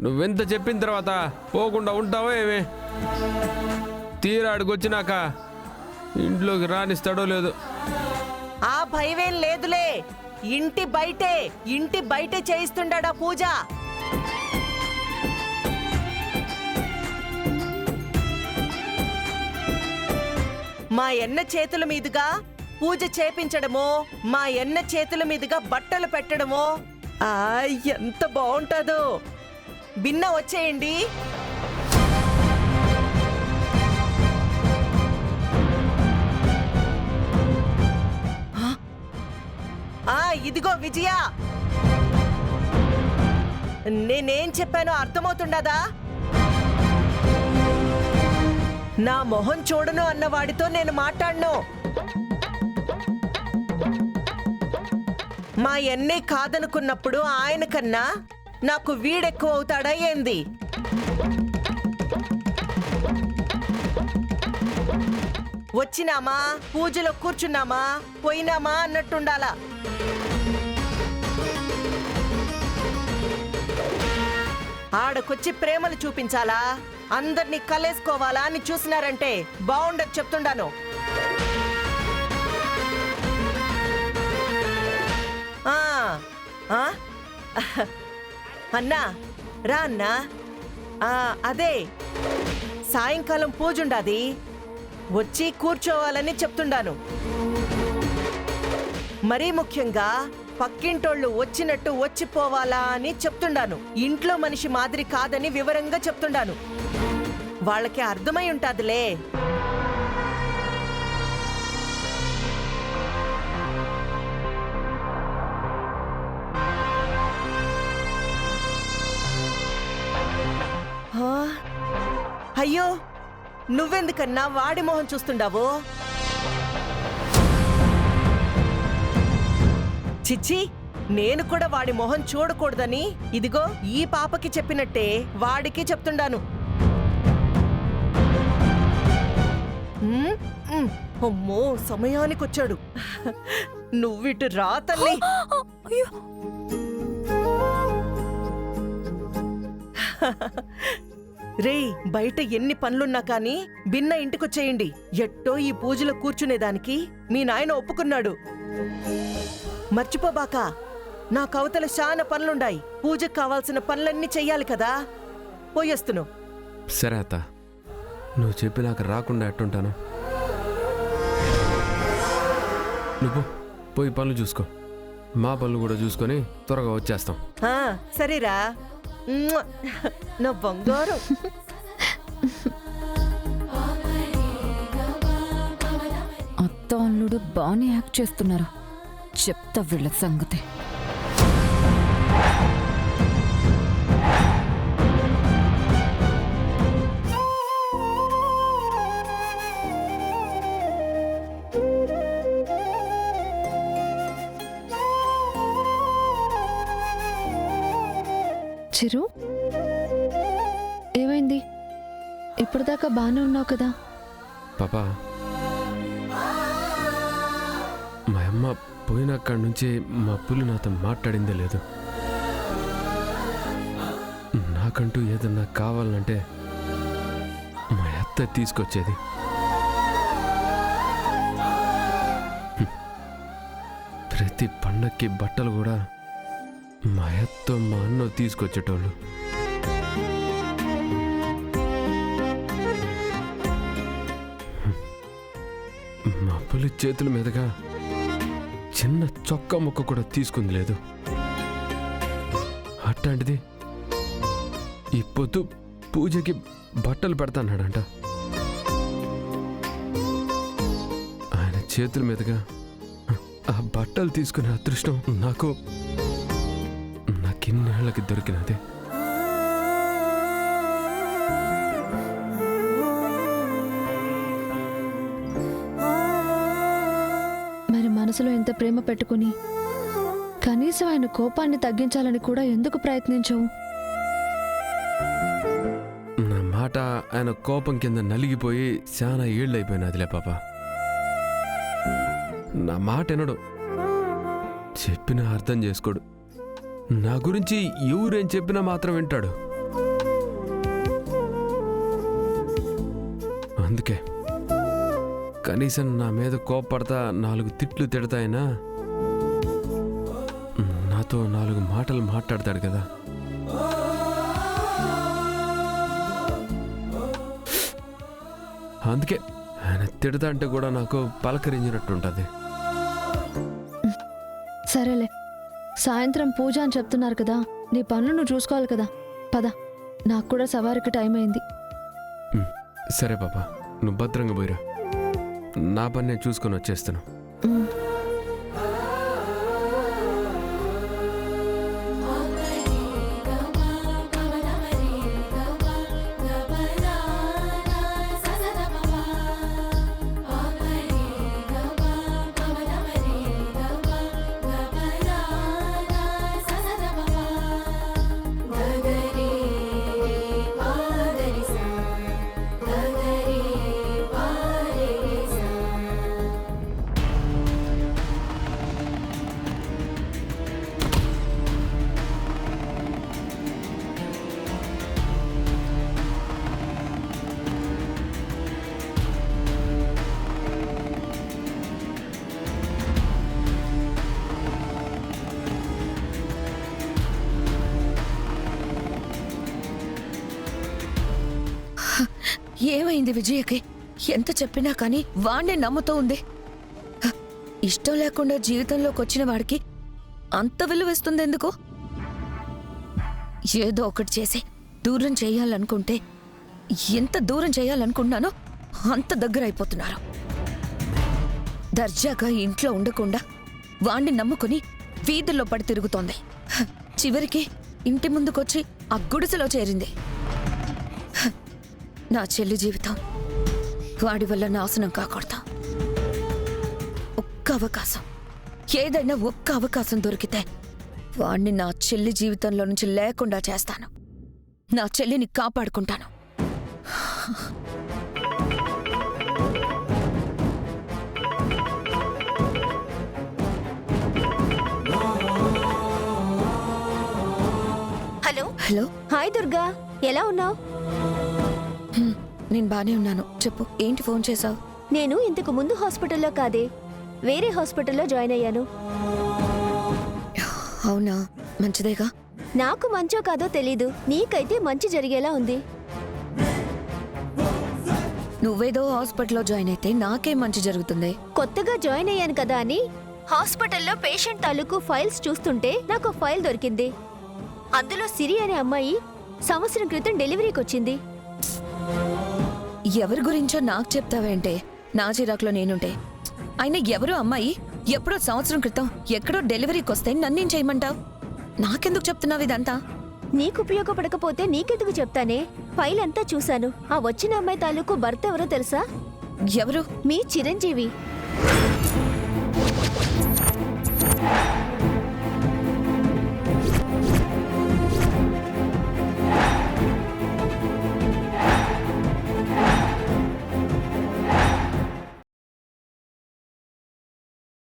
నువ్వెంత చెప్పిన తర్వాత పోకుండా ఉంటావో ఏమే? తీరాడికొచ్చినాక ఇంట్లోకి రానిస్తాడో లేదు. ఆ భయమేం లేదులే. ఇంటి బయటే చేయిస్తుండా పూజ. మా ఎన్న చేతుల మీదుగా పూజ చేపించడమో, మా ఎన్న చేతుల మీదుగా బట్టలు పెట్టడమో ఎంత బాగుంటుందో. బిన్న వచ్చేయండి. ఇదిగో విజయ, నేనేం చెప్పానో అర్థమవుతుండదా? నా మొహం చూడను అన్నవాడితో నేను మాట్లాడను. మా ఎన్నే కాదనుకున్నప్పుడు ఆయన కన్నా నాకు వీడెక్కువ అవుతాడా ఏంది? వచ్చినామా, పూజలో కూర్చున్నామా, పోయినామా అన్నట్టుండాలా. ఆడకొచ్చి ప్రేమలు చూపించాలా, అందరినీ కలేసుకోవాలా అని చూసినారంటే బాగుండదు చెప్తుండాను. అన్నా రా అన్నా. అదే సాయంకాలం పూజుండాది, వచ్చి కూర్చోవాలని చెప్తుండాను. మరీ ముఖ్యంగా పక్కింటోళ్ళు వచ్చినట్టు వచ్చిపోవాలా అని చెప్తుండాను. ఇంట్లో మనిషి మాదిరి కాదని వివరంగా చెప్తుండాను. వాళ్ళకి అర్థమై ఉంటాదిలే. అయ్యో, నువ్వెందుకన్నా వాడి మొహం చూస్తుండావు? చిచ్చి, నేను కూడా వాడి మొహం చూడకూడదని ఇదిగో ఈ పాపకి చెప్పినట్టే వాడికి చెప్తుండాను. అమ్మో, సమయానికొచ్చాడు. నువ్విటు రా తల్లి. రే, బయట ఎన్ని పనులున్నా కానీ బిన్న ఇంటికొచ్చేయండి. ఎట్టో ఈ పూజలో కూర్చునేదానికి మీ నాయన ఒప్పుకున్నాడు. మర్చిపోబాక, నా కవతల చాలా పనులుండాయి. పూజకు కావాల్సిన పనులన్నీ చెయ్యాలి కదా. పోయేస్తును. సరే అత్త, నువ్వు చెప్పి నాకు రాకుండా ఎట్టుంటాను. నువ్వు పోయి పనులు చూసుకో, మా పనులు కూడా చూసుకొని త్వరగా వచ్చేస్తాం. సరేరా నా బంగారం. అత్త అల్లుడు బాగానే యాక్ట్ చేస్తున్నారు. చెప్తా వీళ్ళ సంగతి. చిరు, ఏమైంది? ఇప్పటిదాకా బాగానే ఉన్నావు కదా? పాపా, మా అమ్మ పోయినక్కడి నుంచి మా పులి నాతో మాట్లాడిందే లేదు. నాకంటూ ఏదన్నా కావాలంటే మా అత్త తీసుకొచ్చేది. ప్రతి పండక్కి బట్టలు కూడా మా అత్త మా అన్న తీసుకొచ్చేటోళ్ళు. మా పులి చేతుల మీదుగా చిన్న చొక్కా ముక్క కూడా తీసుకుంది లేదు. అట్లాంటిది ఈ పొద్దు పూజకి బట్టలు పెడతాన్నాడంట. ఆయన చేతుల మీదుగా ఆ బట్టలు తీసుకునే అదృష్టం నాకిన్నేళ్ళకి దొరికినది. మరి మనసులో ఎంత ప్రేమ పెట్టుకుని కనీసం ఆయన కోపాన్ని తగ్గించాలని కూడా ఎందుకు ప్రయత్నించవు? నా మాట ఆయన కోపం కింద నలిగిపోయి చాలా ఏళ్ళైపోయినదిలే పాప. నా మాట వినడు, చెప్పినా అర్థం చేసుకోడు. నా గురించి ఎవరేం చెప్పినా మాత్రం వింటాడు. అందుకే కనీసం నా మీద కోపడతా 4 తిట్లు తిడతాయినా నాతో 4 మాటలు మాట్లాడతాడు కదా. అందుకే ఆయన తిడతా అంటే కూడా నాకు పలకరించినట్టుంటుంది. సరేలే, సాయంత్రం పూజ అని చెప్తున్నారు కదా, నీ పనులు నువ్వు చూసుకోవాలి కదా. పద, నాకు కూడా సవారికి టైం అయింది. సరే పాప, నువ్వు భద్రంగా పోయిరా. నా పని నేను చూసుకొని వచ్చేస్తాను. ఉమ్. ఏమైంది విజయకి? ఎంత చెప్పినా కానీ వాణ్ణే నమ్ముతూ ఉంది. ఇష్టం లేకుండా జీవితంలోకి వచ్చిన వాడికి అంత విలువిస్తుంది ఎందుకు? ఏదో ఒకటి చేసి దూరం చేయాలనుకుంటే ఎంత దూరం చేయాలనుకున్నానో అంత దగ్గర అయిపోతున్నారు. దర్జాగా ఇంట్లో ఉండకుండా వాణ్ణి నమ్ముకుని వీధుల్లో పడి తిరుగుతోంది. చివరికి ఇంటి ముందుకొచ్చి ఆ గుడిసెలో చేరింది. నా చెల్లి జీవితం వాడి వల్ల నాశనం కాకూడదు. ఒక్క అవకాశం, ఏదైనా ఒక్క అవకాశం దొరికితే వాణ్ణి నా చెల్లి జీవితంలో నుంచి లేకుండా చేస్తాను. నా చెల్లిని కాపాడుకుంటాను. హలో హలో, హాయ్ దుర్గా, ఎలా ఉన్నావు? నేను బానే ఉన్నాను. చెప్పు, ఏంటి ఫోన్ చేసావు? నేను ఇంతకు ముందు హాస్పిటల్లో కాదే, వేరే హాస్పిటల్లో జాయిన్ అయ్యాను. అవునా, మంచిదేగా. నాకు మంచో కాదో తెలీదు, నీకైతే మంచి జరిగేలా ఉంది. నువ్వేదో హాస్పిటల్లో జాయిన్ అయితే నాకేం మంచి జరుగుతుంది? కొత్తగా జాయిన్ అయ్యాను కదా అని హాస్పిటల్లో పేషెంట్ తాలూకు ఫైల్స్ చూస్తుంటే నాకు ఫైల్ దొరికింది. అందులో సిరి అనే అమ్మాయి సంవత్సరం క్రితం డెలివరీకి వచ్చింది. ఎవరి గురించో నాకు చెప్తావేంటే? నా చిరాకులో నేనుంటే. అయినా ఎవరో అమ్మాయి ఎప్పుడో సంవత్సరం క్రితం ఎక్కడో డెలివరీకి వస్తే నన్నేం చేయమంటావు? నాకెందుకు చెప్తున్నావు ఇదంతా? నీకు ఉపయోగపడకపోతే నీకెందుకు చెప్తానే. ఫైల్ అంతా చూశాను. ఆ వచ్చిన అమ్మాయి తాలూకు భర్త ఎవరో తెలుసా? ఎవరు? మీ చిరంజీవి.